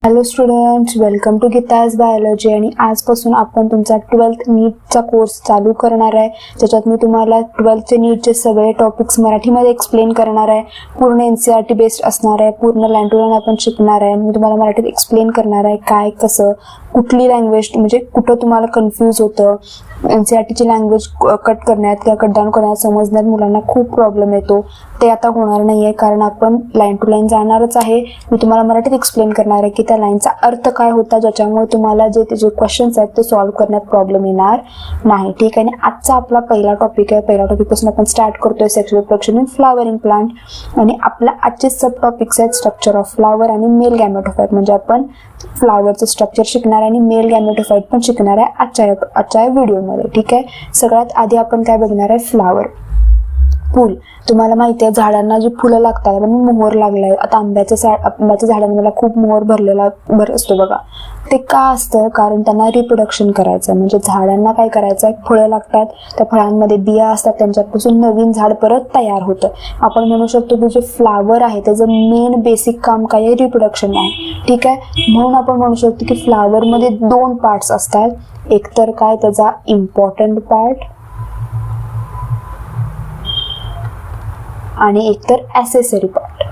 Hello students, welcome to Geeta's biology. आणि आजपासून आपण तुमचा 12th नीटचा कोर्स चालू करणार आहे, ज्याच्यात मी तुम्हाला 12th नीटचे सगळे टॉपिक्स मराठीमध्ये एक्सप्लेन करणार आहे. पूर्ण NCERT बेस्ड असणार आहे, पूर्ण लाईन टू लाईन आपण शिकणार आहे. मी तुम्हाला मराठीत एक्सप्लेन करणार आहे काय कसं, कुठली लँग्वेज म्हणजे कुठं तुम्हाला कन्फ्यूज होतं. NCERTची लँग्वेज कट करण्यात किंवा कट डाऊन करण्यात समजण्यात मुलांना खूप प्रॉब्लेम येतो. ते आता होणार नाही आहे, कारण आपण लाईन टू लाईन जाणारच आहे. मी तुम्हाला मराठीत एक्सप्लेन करणार आहे की त्या लाईनचा अर्थ काय होता, ज्याच्यामुळे तुम्हाला जे क्वेश्चन्स आहेत ते सॉल्व्ह करण्यात प्रॉब्लेम येणार नाही. ठीक आहे. आणि आजचा आपला पहिला टॉपिक आहे. पहिल्या टॉपिकपासून आपण स्टार्ट करतोय, sexual reproduction in flowering plant. आणि आपल्या आजचे सब टॉपिक्स आहेत स्ट्रक्चर ऑफ फ्लावर आणि मेल गॅमेटोफाइट. म्हणजे आपण फ्लावरचं स्ट्रक्चर शिकणार आणि मेल गॅमेटोफाइट पण शिकणार आहे आजच्या व्हिडिओमध्ये. ठीक आहे. सगळ्यात आधी आपण काय बघणार आहे, फ्लावर. फुल. तुम्हाला माहिती आहे झाडांना जी फुलं लागतात, पण मोहर लागलाय आता आंब्याच्या झाडांना खूप मोहर भर असतो बघा. ते का असतं, कारण त्यांना रिप्रोडक्शन करायचं, म्हणजे झाडांना काय करायचं आहे, फळं लागतात, त्या फळांमध्ये बिया असतात, त्यांच्यापासून नवीन झाड परत तयार होतं. आपण म्हणू शकतो की जे फ्लावर आहे त्याचं मेन बेसिक काम काय आहे, रिप्रोडक्शन आहे. ठीक आहे. म्हणून आपण म्हणू शकतो की फ्लावरमध्ये 2 पार्ट्स असतात. एक तर काय त्याचा इम्पॉर्टंट पार्ट आणि एकतर ॲसेसरी पार्ट.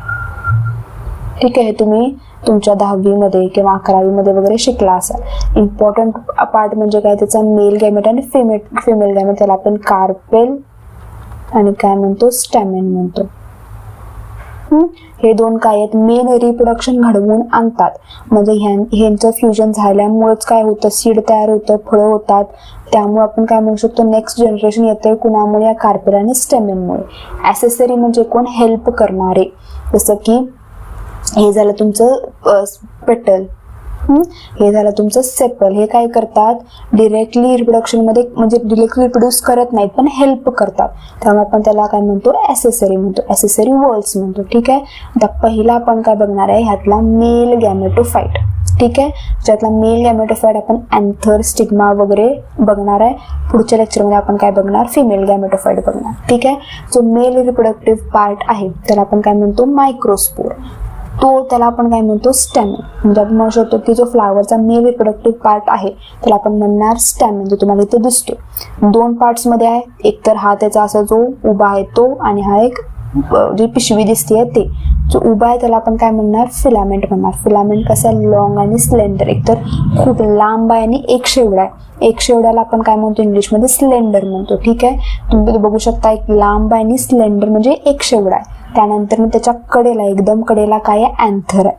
ठीक आहे. तुम्ही तुमच्या 10वी मध्ये किंवा 11वी मध्ये वगैरे शिकला असाल. इम्पॉर्टंट पार्ट म्हणजे काय, त्याचा मेल गॅमेट आणि फिमेल गॅमेट, त्याला आपण कार्पेल आणि काय म्हणतो, स्टॅमेन म्हणतो. हे 2 काय आहेत, मेन रिप्रोडक्शन घडवून आणतात. म्हणजे ह्यांचं फ्युजन झाल्यामुळेच काय होतं, सीड तयार होतं, फळं होतात. त्यामुळे आपण काय म्हणू शकतो, नेक्स्ट जनरेशन येतंय कुणामुळे, या कार्पेल आणि स्टेमेनमुळे. ॲसेसरी म्हणजे कोण, हेल्प करणारे. जसं की हे झालं तुमचं पेटल, हे झालं तुमचं सेपल. हे काय करतात, डिरेक्टली रिप्रोडक्शन मध्ये म्हणजे डिरेक्टली रिप्रोड्यूस करत नाहीत, पण हेल्प करतात. त्यामुळे आपण त्याला काय म्हणतो, ॲसेसरी म्हणतो, ॲसेसरी वॉल्स म्हणतो. ठीक आहे. आता पहिला आपण काय बघणार आहे, ह्यातला मेल गॅमेटोफाइट. ठीक आहे. ज्यातला मेल गॅमेटोफाइट आपण अँथर, स्टिग्मा वगैरे बघणार आहे. पुढच्या लेक्चरमध्ये आपण काय बघणार, फिमेल गॅमेटोफाइट बघणार. ठीक आहे. जो मेल रिप्रोडक्टिव्ह पार्ट आहे त्याला आपण काय म्हणतो, मायक्रोस्पोर. त्याला आपण काय म्हणतो, स्टॅमेन. म्हणजे आपण म्हणू शकतो की जो फ्लावरचा मेल रिप्रोडक्टिव्ह पार्ट आहे त्याला आपण म्हणणार स्टॅमेन, जो तुम्हाला इथे दिसतो. 2 पार्ट्स मध्ये आहे. एक तर हा त्याचा असा जो उभा आहे तो, आणि हा एक जी पिशवी दिसते ते. जो उभा आहे त्याला आपण काय म्हणणार, फिलामेंट म्हणणार. फिलामेंट कसं आहे, लॉंग आणि स्लेंडर. एकतर खूप लांब आहे आणि एक शेवडा आहे. एक शेवड्याला आपण काय म्हणतो, इंग्लिशमध्ये स्लेंडर म्हणतो. ठीक आहे. तुम्ही बघू शकता, एक लांब आहे आणि स्लेंडर म्हणजे एक शेवडा आहे. त्यानंतर मग त्याच्या कडेला, एकदम कडेला काय आहे, अँथर आहे.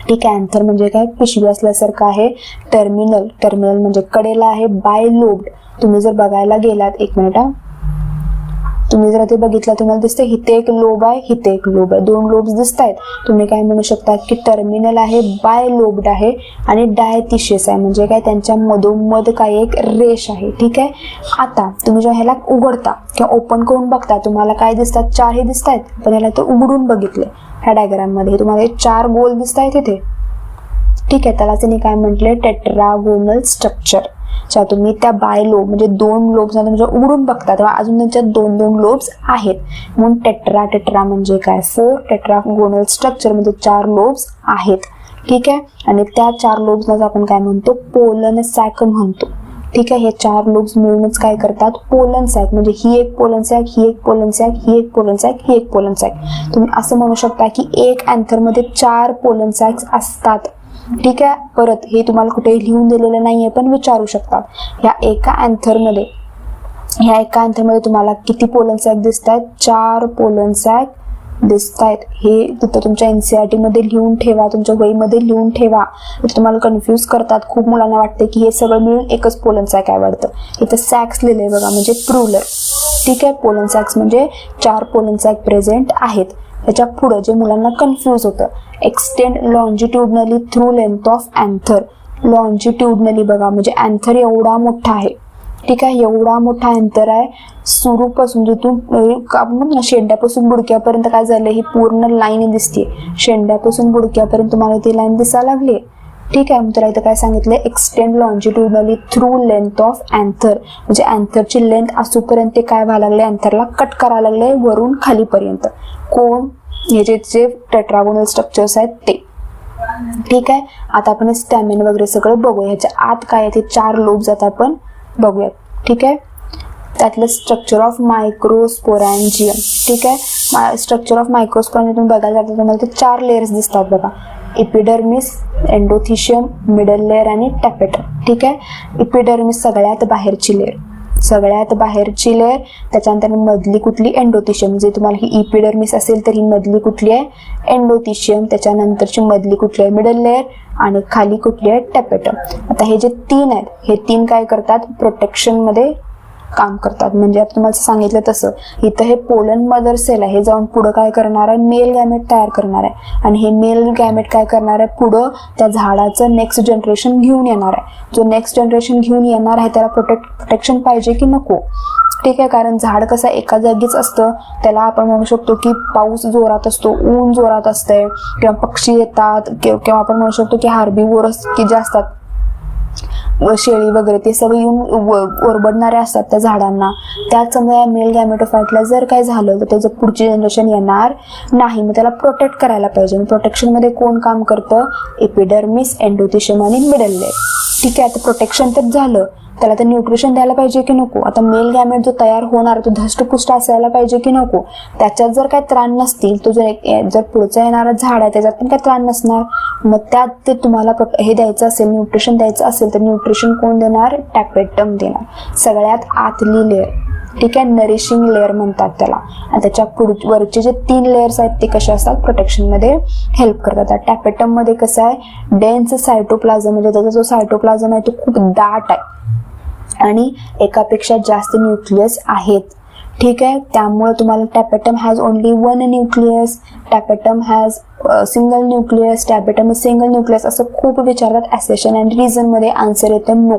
ठीक आहे. अँथर म्हणजे काय, पिशवी असल्यासारखं आहे. टर्मिनल म्हणजे कडेला आहे. बायलोब्ड. तुम्ही जर बघायला गेलात, एक मिनिट हा, तुम्ही जर ते बघितलं तुम्हाला दिसतं इथे एक लोब आहे, इथे एक लोब आहे, 2 लोब्स दिसत आहेत. तुम्ही काय म्हणू शकता की टर्मिनल आहे, बाय लोब्ड आहे आणि डायथिशियस आहे. म्हणजे काय, त्यांच्या मधोमध काय एक रेष आहे. ठीक आहे. आता तुम्ही जेव्हा ह्याला उघडता किंवा ओपन करून बघता, तुम्हाला काय दिसतात, 4 हे दिसत आहेत. पण ह्याला तर उघडून बघितले ह्या डायग्राम मध्ये तुम्हाला 4 गोल दिसत आहेत इथे. ठीक आहे. त्याला त्यांनी काय म्हटले, टेट्रागोनल स्ट्रक्चर. तुम्ही त्या बाय लोब म्हणजे 2 लोब्स म्हणजे उघडून बघता तेव्हा अजून त्यांच्यात 2 लोब्स आहेत, म्हणून टेट्रा म्हणजे काय, 4 टेट्रागोनल स्ट्रक्चर म्हणजे 4 लोब्स आहेत. ठीक आहे. आणि त्या 4 लोब्सला आपण काय म्हणतो, पोलन सॅक म्हणतो. ठीक आहे. हे 4 लोब्स मिळूनच काय करतात, पोलन सॅक. म्हणजे ही एक पोलन सॅक, ही एक पोलन सॅक, ही एक पोलन सॅक, ही एक पोलन सॅक. तुम्ही असं म्हणू शकता की एक अँथर मध्ये 4 पोलन सॅक्स असतात. ठीक आहे. परत हे तुम्हाला कुठे लिहून दिलेलं नाहीये, पण विचारू शकता. ह्या एका अँथरमध्ये तुम्हाला किती पोलन सॅक दिसत आहेत, 4 पोलन सॅक दिसत आहेत. हे तिथं तुमच्या NCERT मध्ये लिहून ठेवा, तुमच्या वहीमध्ये लिहून ठेवा. तुम्हाला कन्फ्यूज करतात, खूप मुलांना वाटते की हे सगळं मिळून एकच पोलन सॅक आहे वाटतं. इथं सॅक्स लिहिले बघा, म्हणजे प्रुलर. ठीक आहे. पोलन सॅक्स म्हणजे 4 पोलन सॅक प्रेझेंट आहेत. त्याच्या पुढे जे मुलांना कन्फ्यूज होतं, extend longitudinally through length of anther. Longitudinally बघा, म्हणजे अँथर एवढा मोठा आहे. ठीक आहे. एवढा मोठा अँथर आहे, सुरूपासून जिथून शेंड्यापासून बुडक्यापर्यंत काय झालं, ही पूर्ण लाईन दिसते. शेंड्यापासून बुडक्यापर्यंत तुम्हाला ती लाईन दिसायला लागली. ठीक आहे. तुला इथं काय सांगितलंय, extend longitudinally through length of anther. म्हणजे अँथरची लेंथ असूपर्यंत ते काय व्हायला लागले, अँथरला कट करायला लागले वरून खालीपर्यंत. कोण, हे जे टेट्रागोनल स्ट्रक्चर्स आहेत ते. ठीक आहे. आता आपण स्टॅमिन वगैरे सगळं बघूया. ह्याच्या आत काय आहे ते 4 लोब्स आता आपण बघूयात. ठीक आहे. त्यातलं स्ट्रक्चर ऑफ मायक्रोस्पोरॅन्जियम. ठीक आहे. स्ट्रक्चर ऑफ मायक्रोस्पोरॅन्जियम तुम्ही बघायला जाता तुम्हाला ते 4 लेयर्स दिसतात बघा. एपिडर्मिस, एंडोथिशियम, मिडल लेअर आणि टॅपेटम. ठीक आहे. एपिडर्मिस सगळ्यात बाहेरची लेअर, सगळ्यात बाहेरची लेअर. त्याच्यानंतर मधली कुठली एंडोथिशियम, जे तुम्हाला ही इपिडर्मिस असेल तर ही मधली कुठली आहे एंडोथिशियम. त्याच्यानंतरची मधली कुठली आहे मिडल लेअर आणि खाली कुठली आहे टॅपेटम. आता हे जे 3 आहेत हे 3 काय करतात प्रोटेक्शन मध्ये काम करतात. म्हणजे आता तुम्हाला सांगितलं तसं इथं हे पोलन मदर सेल आहे, हे जाऊन पुढं काय करणार आहे मेल गॅमेट तयार करणार आहे आणि हे मेल गॅमेट काय करणार आहे पुढं त्या झाडाचं नेक्स्ट जनरेशन घेऊन येणार आहे. जो नेक्स्ट जनरेशन घेऊन येणार आहे त्याला प्रोटेक्शन पाहिजे की नको. ठीक आहे. कारण झाड कसं एका जागीच असतं, त्याला आपण म्हणू शकतो की पाऊस जोरात असतो, ऊन जोरात असतंय किंवा पक्षी येतात किंवा आपण म्हणू शकतो की हार्बीवोरस की जे असतात शेळी वगैरे ते सगळे येऊन ओरबडणारे असतात त्या झाडांना. त्याच समजा मेल गॅमेटोफाइटला जर काय झालं तर त्याचं पुढची जनरेशन येणार नाही. मग त्याला प्रोटेक्ट करायला पाहिजे. प्रोटेक्शन मध्ये कोण काम करतं एपिडर्मिस, एंडोथिशियम आणि मिडल लेअर. ठीक आहे. आता प्रोटेक्शन तर झालं, त्याला तर न्यूट्रिशन द्यायला पाहिजे की नको. आता मेल गॅमेट जो तयार होणार तो धष्टपुष्ट असायला पाहिजे की नको. त्याच्यात जर काय त्राण नसतील तो जर पुढचा येणारा झाड आहे त्याच्यात पण काय त्राण नसणार. मग त्यात ते तुम्हाला हे द्यायचं असेल न्यूट्रिशन द्यायचं असेल तर न्यूट्रिशन कोण देणार टॅपेटम देणार. सगळ्यात आतली लेअर. ठीक आहे. नरिशिंग लेअर म्हणतात त्याला. आणि त्याच्या वरचे जे 3 लेअर्स आहेत ते कसे असतात प्रोटेक्शन मध्ये हेल्प करतात. टॅपेटम मध्ये कसं आहे डेन्स सायटोप्लाझम, म्हणजे त्याचा जो सायटोप्लाझम आहे तो खूप दाट आहे आणि एकापेक्षा जास्त न्यूक्लियस आहेत. ठीक आहे. त्यामुळे तुम्हाला tapetum has only 1 nucleus, tapetum has single nucleus, tapetum single nucleus असं खूप विचारतात. ॲसेशन अँड रिझन मध्ये आन्सर येतं नो,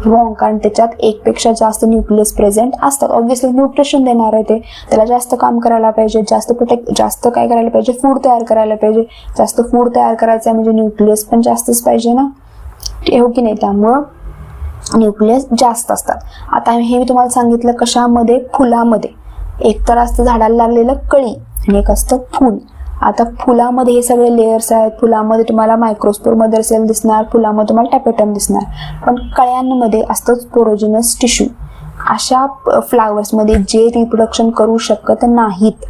रॉंग. कारण त्याच्यात 1 पेक्षा जास्त न्यूक्लियस प्रेझेंट असतात. ऑब्व्हियसली न्यूट्रिशन देणार आहे ते, त्याला जास्त काम करायला पाहिजे, जास्त काय करायला पाहिजे फूड तयार करायला पाहिजे. जास्त फूड तयार करायचं आहे म्हणजे न्यूक्लियस पण जास्तच पाहिजे ना, हो की नाही. त्यामुळं न्यूक्लियस जास्त असतात. आता हे मी तुम्हाला सांगितलं कशामध्ये फुलामध्ये. एक तर असतं झाडाला लागलेलं कळी आणि एक असतं फूल. आता फुलामध्ये हे सगळे लेयर्स आहेत. फुलामध्ये तुम्हाला मायक्रोस्पोर मदर सेल दिसणार, फुलामध्ये तुम्हाला टॅपेटम दिसणार. पण कळ्यांमध्ये असतं स्पोरोजिनस टिश्यू. अशा फ्लावर्समध्ये जे रिप्रोडक्शन करू शकत नाहीत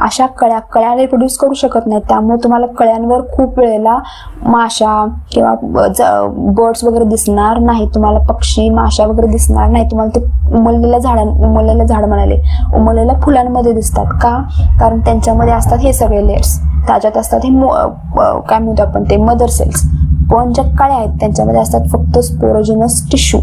अशा कळ्या रिप्रोड्यूस करू शकत नाहीत. त्यामुळे तुम्हाला कळ्यांवर खूप वेळेला माशा किंवा बर्ड्स वगैरे दिसणार नाही. तुम्हाला पक्षी माशा वगैरे दिसणार नाही. तुम्हाला ते उमललेल्या उमललेल्या फुलांमध्ये दिसतात. का? कारण त्यांच्यामध्ये असतात हे सगळे लेयर्स. त्याच्यात असतात हे काय म्हणतो आपण ते मदर सेल्स. पण ज्या कळ्या आहेत त्यांच्यामध्ये असतात फक्त sporogenous tissue.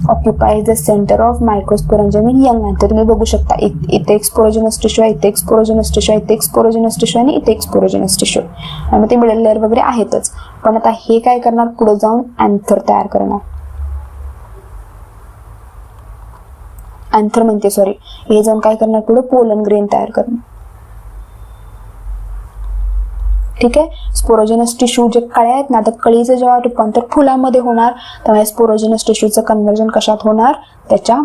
Occupies the centre of microsporangium in young plant. तुम्ही बघू शकता इथे एक स्पोरोजिनस टिश्यू आहे, इथे एक स्पोरोजिनस टिश्यू आहे, इथे एक स्पोरोजिनस टिश्यू आणि इथे एक स्पोरोजिनस टिश्यू. आणि मग ते मिडल लेअर वगैरे आहेतच. पण आता हे काय करणार पुढे जाऊन अँथर तयार करणार. अँथर म्हणते सॉरी, हे जाऊन काय करणार पुढे पोलन ग्रेन तयार करणार. ठीक आहे. स्पोरोजिनस टिश्यू जे कळ्या आहेत ना, आता कळीचं जेव्हा रूपांतर फुलामध्ये होणार तेव्हा स्पोरोजिनस टिश्यूचं कन्व्हर्जन कशात होणार त्याच्या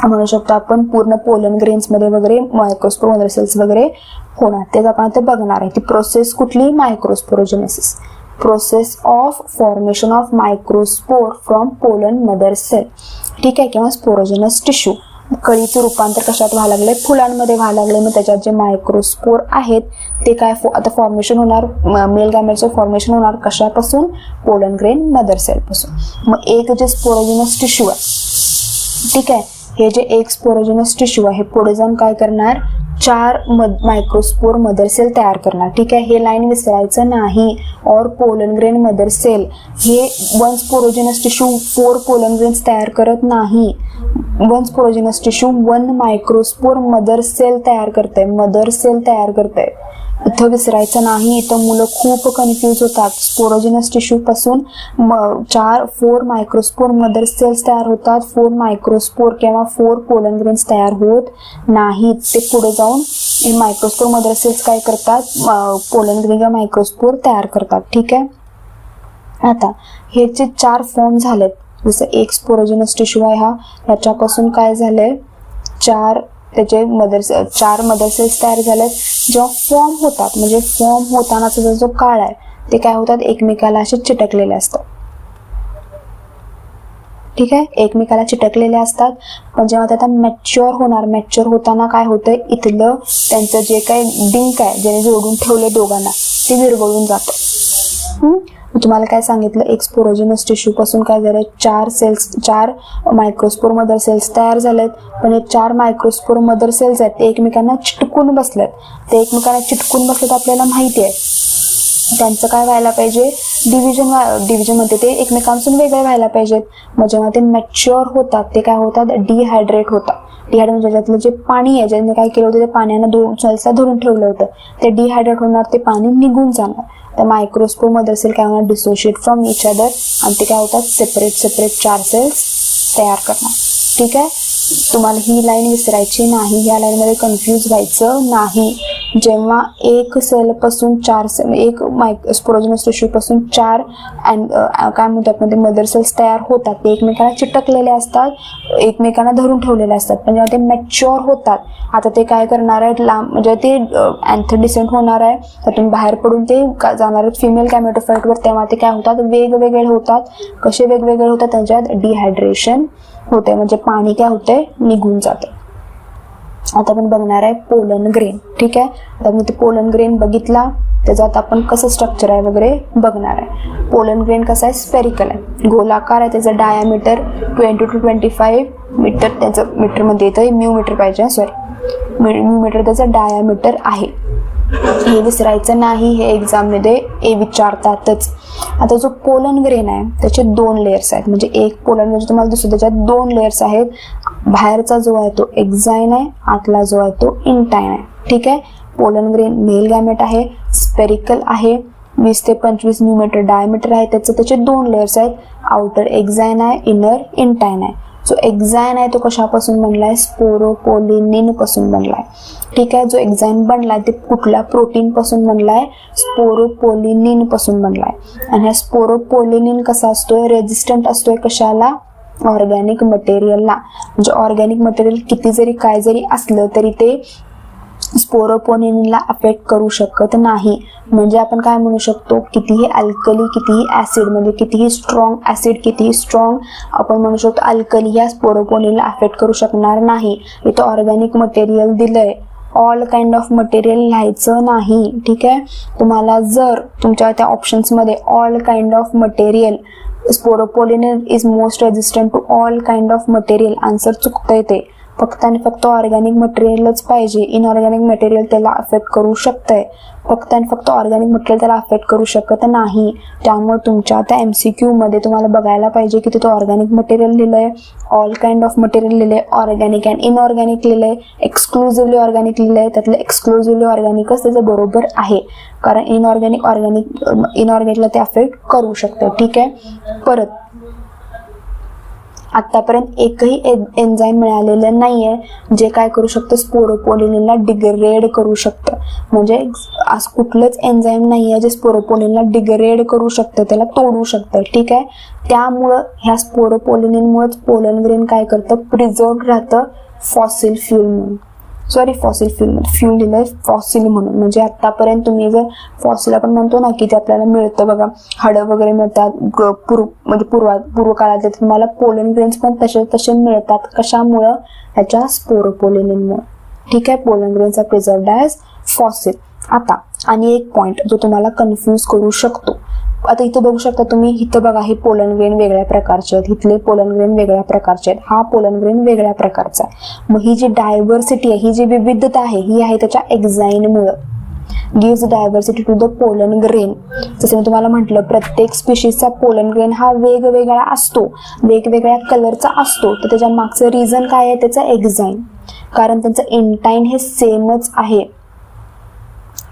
म्हणू शकतो आपण पूर्ण पोलन ग्रेन्स मध्ये वगैरे मायक्रोस्पोर मदर सेल्स वगैरे होणार. तेच आपण ते बघणार आहे. ती प्रोसेस कुठली microsporogenesis, process of formation of microspore from pollen mother cell. ठीक आहे. किंवा स्पोरोजिनस टिश्यू कळीचं रूपांतर कशात व्हायला लागले फुलांमध्ये व्हायला लागले. मग त्याच्यात जे मायक्रोस्पोर आहेत ते काय आता फॉर्मेशन होणार मेल गॅमेटचं फॉर्मेशन होणार कशापासून पोलन ग्रेन मदर सेल पासून. मग एक जे स्पोरोजिनस टिश्यू आहे ठीक आहे, हे जे एक स्पोरोजिनस टिश्यू आहे पुढे जाऊन काय करणार 4 मायक्रोस्पोर मदर सेल तयार करणार. ठीक आहे. हे लाईन विसरायचं नाही. और पोलन ग्रेन मदर सेल हे 1 स्पोरोजिनस टिश्यू 4 पोलन ग्रेन्स तयार करत नाही. 1 sporogenous tissue 1 microspore mother cell तयार करते, मदर सेल तयार करते. इथं विसरायचं नाही. इथं मुलं खूप कन्फ्यूज होतात. स्पोरोजिनस टिश्यू पासून 4 मायक्रोस्पोर मदर सेल्स तयार होतात. 4 मायक्रोस्पोर किंवा 4 पोलन ग्रेन्स तयार होत नाहीत. ते पुढे जाऊन हे मायक्रोस्पोर मदर सेल्स काय करतात पोलन ग्रेन किंवा मायक्रोस्पोर तयार करतात. ठीक आहे. आता हे जे 4 फॉर्म झालेत, जसं एक स्पोरोजिनस टिश्यू आहे हा, याच्यापासून काय झालंय 4 त्याचे 4 मदर सेल्स तयार झालेत. जेव्हा फॉर्म होतात म्हणजे फॉर्म होतानाचा जो काळ आहे ते काय होतात, एकमेकाला असे चिटकलेले असतात. ठीक आहे, एकमेकाला चिटकलेले असतात. पण जेव्हा ते आता मॅच्युअर होणार, मॅच्युअर होताना काय होतंय, इथलं त्यांचं जे काही डिंक आहे ज्याने जोडून ठेवले दोघांना ते विरघळून जातं. तुम्हाला काय सांगितलं, एक स्पोरोजिनस टिश्यू पासून काय झालंय, 4 मायक्रोस्पोर मदर सेल्स तयार झालेत. पण हे 4 मायक्रोस्पोर मदर सेल्स आहेत ते एकमेकांना चिटकून बसलेत. ते एकमेकांना चिटकून बसलेत आपल्याला माहिती आहे. त्यांचं काय व्हायला पाहिजे, डिव्हिजन मध्ये ते एकमेकांपासून वेगळे व्हायला पाहिजेत. मग जेव्हा ते मॅच्युअर होतात ते काय होतात, डिहायड्रेट होतात. डिहायड्रेट म्हणजे ज्यातलं जे पाणी आहे, ज्याने काय केलं होतं, ते पाण्यानं 2 सेल्सला धरून ठेवलं होतं, ते डिहायड्रेट होणार, ते पाणी निघून जाणार. तर मायक्रोस्पोर मदर सेल काय होणार, डिसोशिएट फ्रॉम इच अदर, आणि ते काय होतात, सेपरेट 4 सेल्स तयार करणार. ठीक आहे, तुम्हाला ही लाईन विसरायची नाही, या लाईन मध्ये कन्फ्यूज व्हायचं नाही. जेव्हा एक सेल पासून 4 एक स्पोरोजिनस टिश्यू पासून 4 काय म्हणतात मध्ये मदर सेल्स तयार होतात, ते एकमेकांना चिटकलेले असतात, एकमेकांना धरून ठेवलेले असतात. पण जेव्हा ते मॅच्युअर होतात, आता ते काय करणार आहेत, लांब म्हणजे ते अँथोडिसेंट होणार आहे, त्यातून बाहेर पडून ते जाणार आहेत फिमेल गॅमेटोफाइटवर. तेव्हा ते काय होतात, वेगवेगळे होतात. कसे वेगवेगळे होतात, त्यांच्यात डिहायड्रेशन होते, म्हणजे पाणी काय होते, निघून जाते. आता आपण बघणार आहे पोलन ग्रेन. ठीक आहे, आता मी ते पोलन ग्रेन बघितला, त्याचं आता आपण कसं स्ट्रक्चर आहे वगैरे बघणार आहे. पोलन ग्रेन कसा आहे, स्पेरिकल आहे, गोलाकार आहे, त्याचं डायामीटर 20 to 25 मीटर, त्याचं मीटरमध्ये येतं, म्यू मीटर पाहिजे, म्यू मीटर त्याचं डायामीटर आहे. हे विसरायचं नाही, हे एक्झाममध्ये विचारतातच. आता जो पोलन ग्रेन आहे त्याचे 2 लेयर्स आहेत, म्हणजे एक पोलन म्हणजे तुम्हाला दिसतो त्याच्यात 2 लेयर्स आहेत. बाहेरचा जो आहे तो एक्झाइन आहे, आतला जो आहे तो इंटाइन आहे. ठीक आहे, पोलन ग्रेन मेल गॅमेट आहे, स्पेरिकल आहे, 20 ते 25 मिलीमीटर डायमीटर आहे, त्याचे 2 लेयर्स आहेत, आउटर एक्झाइन आहे, इनर इंटाइन आहे. जो एक्झाइन आहे तो कशापासून बनलाय, स्पोरोपोलिनिन पासून बनलाय. ठीक आहे, जो एक्झाइन बनलाय ते कुठल्या प्रोटीन पासून बनलाय, स्पोरोपोलिनिन पासून बनलाय. आणि हा स्पोरोपोलिनिन कसा असतोय, रेजिस्टंट असतोय कशाला, ऑर्गॅनिक मटेरियलला. म्हणजे ऑर्गॅनिक मटेरियल किती जरी काय जरी असलं तरी ते स्पोरोपोलिनिनला अफेक्ट करू शकत नाही. म्हणजे आपण काय म्हणू शकतो, कितीही अल्कली, कितीही ऍसिड, म्हणजे कितीही स्ट्रॉंग ऍसिड, कितीही स्ट्रॉंग आपण म्हणू शकतो अल्कली, या स्पोरोपोलिनला अफेक्ट करू शकणार नाही. इथं ऑर्गॅनिक मटेरियल दिलंय, ऑल काइंड ऑफ मटेरियल लिहायचं नाही. ठीक आहे, तुम्हाला जर तुमच्या त्या ऑप्शन्समध्ये all kind of material, sporopollenin is most resistant to all kind of material, answer चुकतंय. ते फक्त आणि फक्त ऑर्गॅनिक मटेरियलच पाहिजे, इनऑर्गॅनिक मटेरियल त्याला अफेक्ट करू शकतंय. फक्त आणि फक्त ऑर्गॅनिक मटेरियल त्याला अफेक्ट करू शकत नाही. त्यामुळे तुमच्या त्या MCQ मध्ये तुम्हाला बघायला पाहिजे की तिथं ऑर्गॅनिक मटेरियल लिहिलंय, ऑल काइंड ऑफ मटेरियल लिहिलंय, ऑर्गॅनिक अँड इनऑर्गॅनिक लिहिलंय, एक्सक्लुझिव्हली ऑर्गॅनिक लिहिलंय, त्यातलं एक्सक्लुझिव्हली ऑर्गॅनिकच त्याचं बरोबर आहे, कारण इनऑर्गॅनिकला ते अफेक्ट करू शकतं. ठीक आहे, परत आतापर्यंत एकही एन्झाईम मिळालेलं नाहीये जे काय करू शकतं, स्पोरोपोलिनला डिग्रेड करू शकतं. म्हणजे असं कुठलंच एन्झाईम नाहीये जे स्पोरोपोलिनला डिग्रेड करू शकतं, त्याला तोडू शकतं. ठीक आहे, त्यामुळं ह्या स्पोरोपोलिनमुळेच पोलन ग्रेन काय करतं, प्रिझर्व्ड राहतं फॉसिल फ्यूल म्हणून. फ्यूल लिहिलंय फॉसिल म्हणून. म्हणजे आतापर्यंत तुम्ही जर फॉसिल आपण म्हणतो ना की ते आपल्याला मिळतं बघा, हाडं वगैरे मिळतात म्हणजे पूर्व काळात तुम्हाला पोलन ग्रेन्स पण तसे मिळतात. कशामुळं, ह्याच्या स्पोरोपोलिनमुळे. ठीक आहे, pollen grains are preserved as fossil. आता आणि एक पॉइंट जो तुम्हाला कन्फ्यूज करू शकतो, आता इथं बघू शकता तुम्ही, इथं बघा हे पोलन ग्रेन वेगळ्या प्रकारचे आहेत, इथले पोलन ग्रेन वेगळ्या प्रकारचे आहेत, हा पोलन ग्रेन वेगळ्या प्रकारचा आहे. मग ही जी डायव्हर्सिटी आहे, ही जी विविधता आहे, ही आहे त्याच्या एक्झाइनमुळं. Gives diversity to the pollen grain. जसं मी तुम्हाला म्हटलं, प्रत्येक स्पीशीजचा पोलन ग्रेन हा वेगवेगळा असतो, वेगवेगळ्या कलरचा असतो. तर त्याच्या मागचं रिझन काय आहे, त्याचं एक्झाइन, कारण त्यांचं इंटाइन हे सेमच आहे.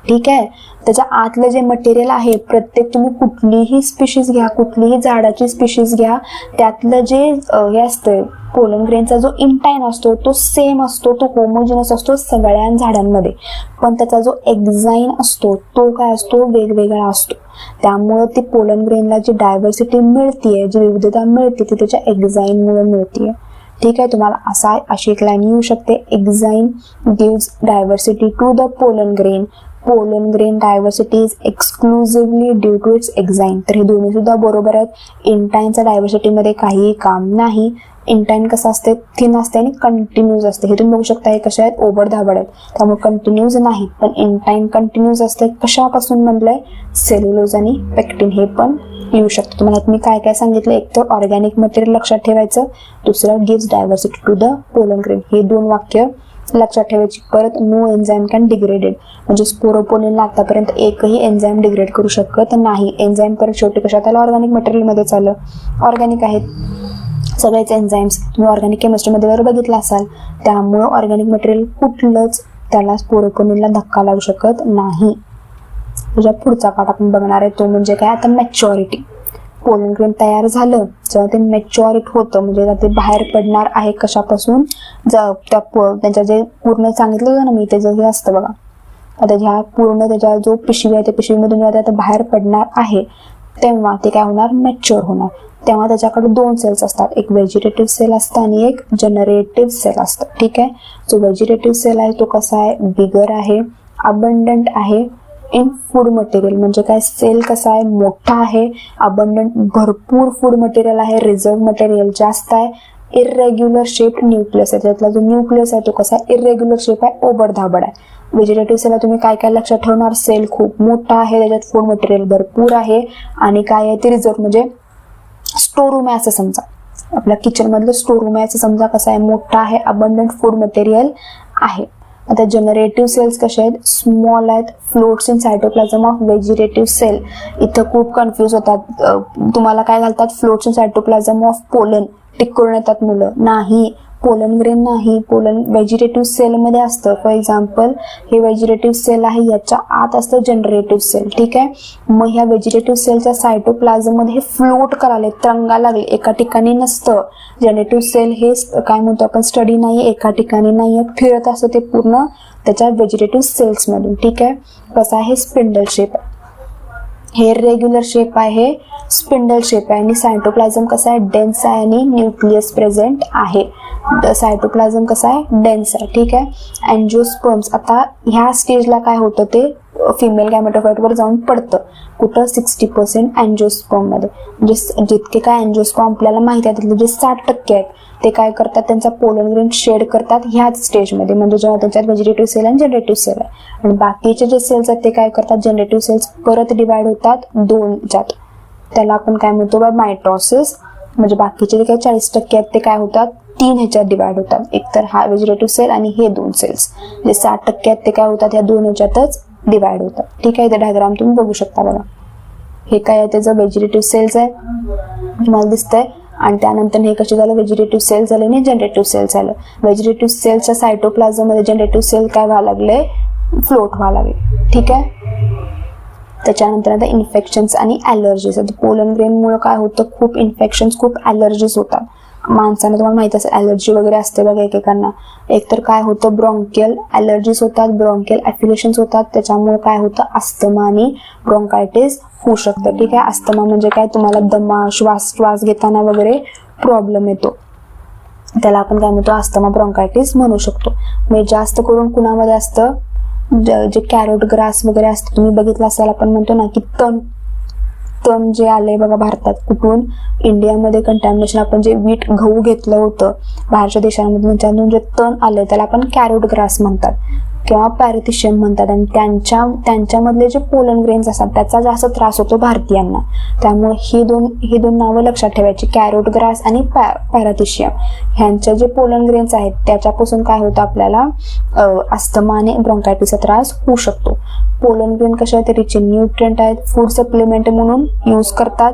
ठीक आहे, त्याच्या आतलं जे मटेरियल आहे, प्रत्येक तुम्ही कुठलीही स्पीशीज घ्या, कुठलीही झाडाची स्पीशीज घ्या, त्यातलं जे हे असतं पोलन ग्रेनचा जो इंटाइन असतो तो सेम असतो, तो होमोजिनस असतो सगळ्या झाडांमध्ये. पण त्याचा जो एक्झाइन असतो तो काय असतो, वेगवेगळा असतो. त्यामुळं ती पोलन ग्रेनला जी डायव्हर्सिटी मिळतीये, जी विविधता मिळते, ती त्याच्या एक्झाइनमुळे मिळतीये. ठीक आहे, तुम्हाला अशी एक लाईन येऊ शकते, exine gives diversity to the pollen grain. Pollen grain diversity is exclusively due to its enzyme. तर हे दोन्ही सुद्धा बरोबर आहेत. इंटाईनच्या डायव्हर्सिटीमध्ये काहीही काम नाही. इंटाईन कसं असते, थिन असते आणि कंटिन्यूज असते. हे तुम्ही बघू शकता, हे कशा आहेत, ओबडधाबड आहेत, त्यामुळे कंटिन्यूज नाही. पण इंटाईन कंटिन्यूज असते. कशापासून म्हणलंय, सेल्युलोज आणि पेक्टिन. हे पण येऊ शकतं. तुम्हाला मी काय काय सांगितलं, एक तर ऑर्गॅनिक मटेरियल लक्षात ठेवायचं, दुसरं gives diversity to the pollen grain. हे दोन वाक्य लक्षात ठेवायची. परत नो एन्झाईम कॅन डिग्रेडेड, म्हणजे स्पोरोपोलिनला आतापर्यंत एकही एन्झाईम डिग्रेड करू शकत नाही. एन्झाईम परत शेवटी कशात आलं, ऑर्गॅनिक मटेरियलमध्ये चाललं. ऑर्गॅनिक आहेत सगळेच एन्झाईम्स, तुम्ही ऑर्गॅनिक केमिस्ट्रीमध्ये वगैरे बघितलं असाल. त्यामुळं ऑर्गॅनिक मटेरियल कुठलंच त्याला स्पोरोपोलिनला धक्का लागू शकत नाही. त्याच्या पुढचा पाठ आपण बघणार आहे तो म्हणजे काय, आता मॅच्युरिटी. पोलन ग्रेन तयार झालं जेव्हा ते मॅच्युरिट होतं, म्हणजे ते बाहेर पडणार आहे कशापासून, त्यांच्या जे पूर्ण सांगितलं होतं ना मी, त्याचं हे असतं बघा. आता ह्या पूर्ण त्याच्या जो पिशवी आहे त्या पिशवीमधून जेव्हा ते बाहेर पडणार आहे तेव्हा ते काय होणार, मॅच्युअर होणार. तेव्हा त्याच्याकडे दोन सेल्स असतात, एक व्हेजिटेटिव्ह सेल असतं आणि एक जनरेटिव्ह सेल असतं. ठीक आहे. जो व्हेजिटेटिव्ह सेल आहे तो कसा आहे, बिगर आहे, अबंडंट आहे इन फूड मटेरियल. म्हणजे काय, सेल कसा आहे, मोठा आहे, अबंडंट भरपूर फूड मटेरियल आहे, रिझर्व मटेरियल जास्त आहे, इरेग्युलर शेप न्यूक्लियस आहे. त्यातला जो न्यूक्लियस आहे तो कसा इरेग्युलर शेप आहे, ओबडधाबड आहे. व्हेजिटेटिव्ह सेलला तुम्ही काय काय लक्षात ठेवणार, सेल खूप मोठा आहे, त्याच्यात फूड मटेरियल भरपूर आहे आणि काय आहे ते रिझर्व, म्हणजे स्टोर रूम आहे असं समजा. आपल्या किचन मधलं स्टोर रूम आहे असं समजा. कसं आहे, मोठा आहे, अबंडंट फूड मटेरियल आहे. आता जनरेटिव्ह सेल्स कसे आहेत, स्मॉल आहेत, floats in cytoplasm of vegetative cell. इथं खूप कन्फ्यूज होतात. तुम्हाला काय घालतात, floats in cytoplasm of pollen tick करून येतात मुलं. नाही, पोलन ग्रेन नाही, पोलन व्हेजिटेटिव्ह सेलमध्ये असतं. फॉर एक्झाम्पल हे व्हेजिटेटिव्ह सेल आहे, याच्या आत असतं जनरेटिव्ह सेल. ठीक आहे. मग ह्या व्हेजिटेटिव्ह सेलच्या सायटोप्लाझममध्ये हे फ्लोट करायला, तरंगा लागले, एका ठिकाणी नसतं. जनरेटिव्ह सेल हे काय म्हणतो आपण, स्टडी नाही, एका ठिकाणी नाही, फिरत असतं ते पूर्ण त्याच्या व्हेजिटेटिव्ह सेल्समधून. ठीक आहे. कसं आहे, स्पिंडल शेप आहे, हे रेग्युलर शेप आहे, स्पिंडल शेप आहे. आणि सायटोप्लाझम कसा आहे, डेन्स आहे आणि न्यूक्लियस प्रेझेंट आहे. सायटोप्लाझम कसा आहे, डेन्स आहे. ठीक आहे. अँजिओस्पर्म्स, आता ह्या स्टेजला काय होतं, ते फिमेल गॅमेटोफाइटवर जाऊन पडतं. कुठं, 60% अँजिओस्पर्म मध्ये. म्हणजे जितके काय अँजिओस्पर्म आपल्याला माहिती आहे त्यातले जे 60% आहेत ते काय करतात, त्यांचा पोलन ग्रेन शेड करतात ह्याच स्टेजमध्ये, म्हणजे जेव्हा त्यांच्यात व्हेजिटेटिव्ह सेल आणि जनरेटिव्ह सेल आहे. आणि बाकीचे जे सेल्स आहेत ते काय करतात, जनरेटिव्ह सेल्स परत डिवाइड होतात दोन ह्याच्यात. त्याला आपण काय म्हणतो बा, मायटॉसिस. म्हणजे बाकीचे जे काही 40% आहेत ते काय होतात, 3 ह्याच्यात डिवाइड होतात. एक तर हा व्हेजिटेटिव्ह सेल आणि हे 2 सेल्स. जे 60% आहेत ते काय होतात, ह्या 2 ह्याच्यातच डिवाइड होतात. ठीक आहे. इथे डायग्राम तुम्ही बघू शकता बघा. हे काय आहे, त्याचं व्हेजिटेटिव्ह सेल्स आहे तुम्हाला दिसतंय. आणि त्यानंतर हे कसे झालं, व्हेजिटेटिव्ह सेल झाले आणि जनरेटिव्ह सेल झालं. व्हेजिटेटिव्ह सेलच्या सायटोप्लाझम मध्ये जनरेटिव्ह सेल काय व्हायला लागले, फ्लोट व्हायला लागले. ठीक आहे. त्याच्यानंतर आता इन्फेक्शन्स आणि ॲलर्जीज. पोलन ग्रेनमुळे काय होतं, खूप इन्फेक्शन्स, खूप ॲलर्जीज होतात. माणसांना तुम्हाला माहिती असेल ॲलर्जी वगैरे असते बघा एकेकांना. एकतर काय होतं, ब्रॉन्कियल ॲलर्जीज होतात, ब्रॉन्कियल ॲफिलेशन्स होतात. त्याच्यामुळे काय होतं, अस्थमा आणि ब्रॉन्कायटिस होऊ शकतं. ठीक आहे. अस्थमा म्हणजे काय, तुम्हाला दमा, श्वास घेताना वगैरे प्रॉब्लेम येतो, त्याला आपण काय म्हणतो, अस्थमा ब्रॉन्कायटिस म्हणू शकतो. म्हणजे जास्त करून कुणामध्ये असतं, जे कॅरोट ग्रास वगैरे असतं तुम्ही बघितलं असाल. आपण म्हणतो ना की तण जे आलंय बघा भारतात, कुठून, इंडियामध्ये कंटॅमिनेशन, आपण जे वीट गहू घेतलं होतं बाहेरच्या देशांमध्ये, त्यांच्यातून जे तण आलंय त्याला आपण कॅरोट ग्रास म्हणतात किंवा पॅरेथिशियम म्हणतात. आणि त्यांच्यामधले जे पोलन ग्रेन्स असतात त्याचा जास्त त्रास होतो भारतीयांना. त्यामुळे ही दोन नावं लक्षात ठेवायची, कॅरोट ग्रास आणि पॅराथिशियम. ह्यांचे जे पोलन ग्रेन्स आहेत त्याच्यापासून काय होतं, आपल्याला अस्थमा आणि ब्रॉन्कायटिसचा त्रास होऊ शकतो. पोलन ग्रेन कशा आहेत, रिच इन न्यूट्रिएंट आहेत, फूड सप्लिमेंट म्हणून यूज करतात.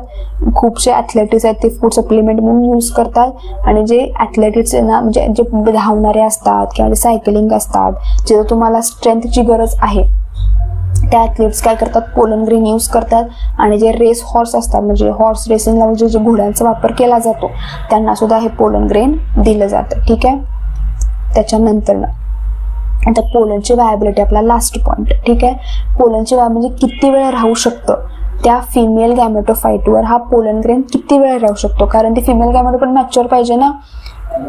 खूपसे ॲथलेटिक्स आहेत ते फूड सप्लिमेंट म्हणून यूज करतात. आणि जे ॲथलेटिक्स ना, म्हणजे जे धावणारे असतात किंवा जे सायकलिंग असतात, जे तुम्हाला स्ट्रेंथची गरज आहे, त्या ॲथलीट्स काय करतात, पोलन ग्रेन यूज करतात. आणि जे रेस हॉर्स असतात, म्हणजे हॉर्स रेसिंगला जे घोड्यांचा वापर केला जातो त्यांना सुद्धा हे पोलन ग्रेन दिलं जातं. ठीक आहे. त्याच्यानंतर आता पोलनची वायबिलिटी, आपला लास्ट पॉइंट. ठीक आहे. पोलनची म्हणजे किती वेळ राहू शकतं, त्या फिमेल गॅमेटोफाईटवर हा पोलन ग्रेन किती वेळ राहू शकतो, कारण ती फिमेल गॅमेटोफाईट मॅच्युअर पाहिजे ना.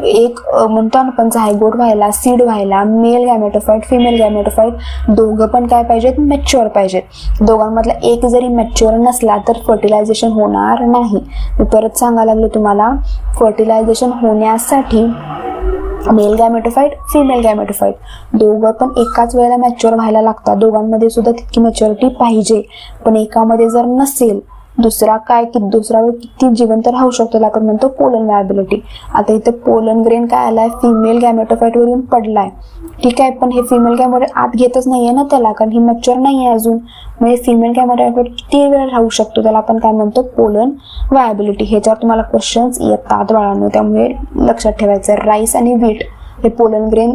एक म्हणतो ना आपण झायगोट व्हायला, सीड व्हायला, मेल गॅमेटोफाईट फिमेल गॅमेटोफाईट दोघं पण काय पाहिजेत, मॅच्युअर पाहिजेत. दोघांमधला एक जरी मॅच्युअर नसला तर फर्टिलायझेशन होणार नाही. मी परत सांगायला लागलो तुम्हाला, फर्टिलायझेशन होण्यासाठी मेल गॅमेटोफाईट फिमेल गॅमेटोफाईट दोघं पण एकाच वेळेला मॅच्युअर व्हायला लागतात. दोघांमध्ये सुद्धा तितकी मॅच्युरिटी पाहिजे. पण एकामध्ये जर नसेल, दुसरा वेळ किती जिवंत राहू शकतो त्याला आपण म्हणतो पोलन व्हायबिलिटी. आता इथं पोलन ग्रेन काय आलाय, फिमेल गॅमेटोफाईट वरून पडलाय, ठीक आहे. पण हे फिमेल गॅमेटोफाईट आत घेतच नाहीये ना त्याला, कारण ही मॅच्युअर नाहीये अजून. म्हणजे फिमेल गॅमेटोफाईट किती वेळ राहू शकतो त्याला आपण काय म्हणतो, पोलन व्हायबिलिटी. ह्याच्यावर तुम्हाला क्वेश्चन्स येतात बाळांनो, त्यामुळे लक्षात ठेवायचं. राईस आणि व्हीट हे पोलन ग्रेन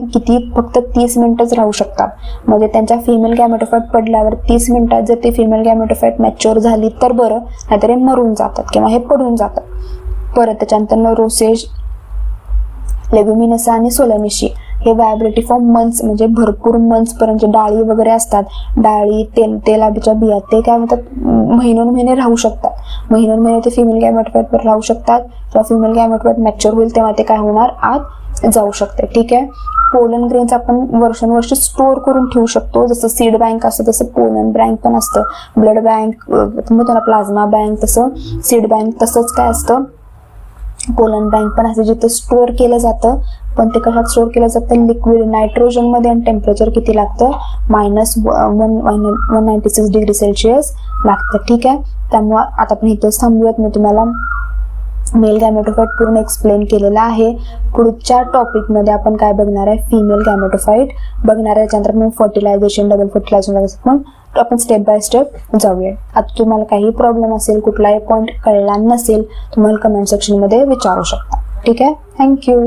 फक्त 30 मिनिटच राहू शकतात. म्हणजे त्यांच्या फिमेल गॅमेटोफाईट पडल्यावर 30 मिनिटात जर ती फिमेल गॅमेटोफाईट मॅच्युअर झाली तर बरं, नाहीतर हे मरून जातात किंवा हे पडून जातात. परत त्याच्यानंतर रोसेज, लेग्युमिनसा आणि सोलॅनिशी हे व्हायबिलिटी फॉर मंथ्स, म्हणजे भरपूर मंथ्स पर्यंत. डाळी वगैरे असतात, डाळी, तेलाच्या बिया, ते काय म्हणतात महिने राहू शकतात. महिने ते फिमेल गॅमेटोफाईटवर राहू शकतात. किंवा फिमेल गॅमेटोफाईट मॅच्युअर होईल तेव्हा ते काय होणार, आत जाऊ शकते, ठीक आहे. पोलन ग्रेन्स आपण वर्षानुवर्ष स्टोअर करून ठेवू शकतो. जसं सीड बँक असतं तसं पोलन बँक पण असतं. ब्लड बँक म्हणतो ना, प्लाझ्मा बँक, तसं सीड बँक, तसंच काय असतं पोलन बँक पण असं, जिथं स्टोअर केलं जातं. पण ते कशात स्टोअर केलं जातं, लिक्विड नायट्रोजन मध्ये. आणि टेम्परेचर किती लागतं, -196 डिग्री सेल्सिअस लागतं, ठीक आहे. त्यामुळे आता आपण इथं थांबूयात. मी तुम्हाला मेल गॅमेटोफाईट पूर्ण एक्सप्लेन केलेला आहे. पुढच्या टॉपिकमध्ये आपण काय बघणार आहे, फिमेल गॅमेटोफाईट बघणार आहे. त्यानंतर आपण फर्टिलायझेशन, डबल फर्टिलायझेशन पण आपण स्टेप बाय स्टेप जाऊया. आता तुम्हाला काही प्रॉब्लेम असेल, कुठलाही पॉईंट कळला नसेल, तुम्हाला कमेंट सेक्शनमध्ये विचारू शकता, ठीक आहे. थँक्यू.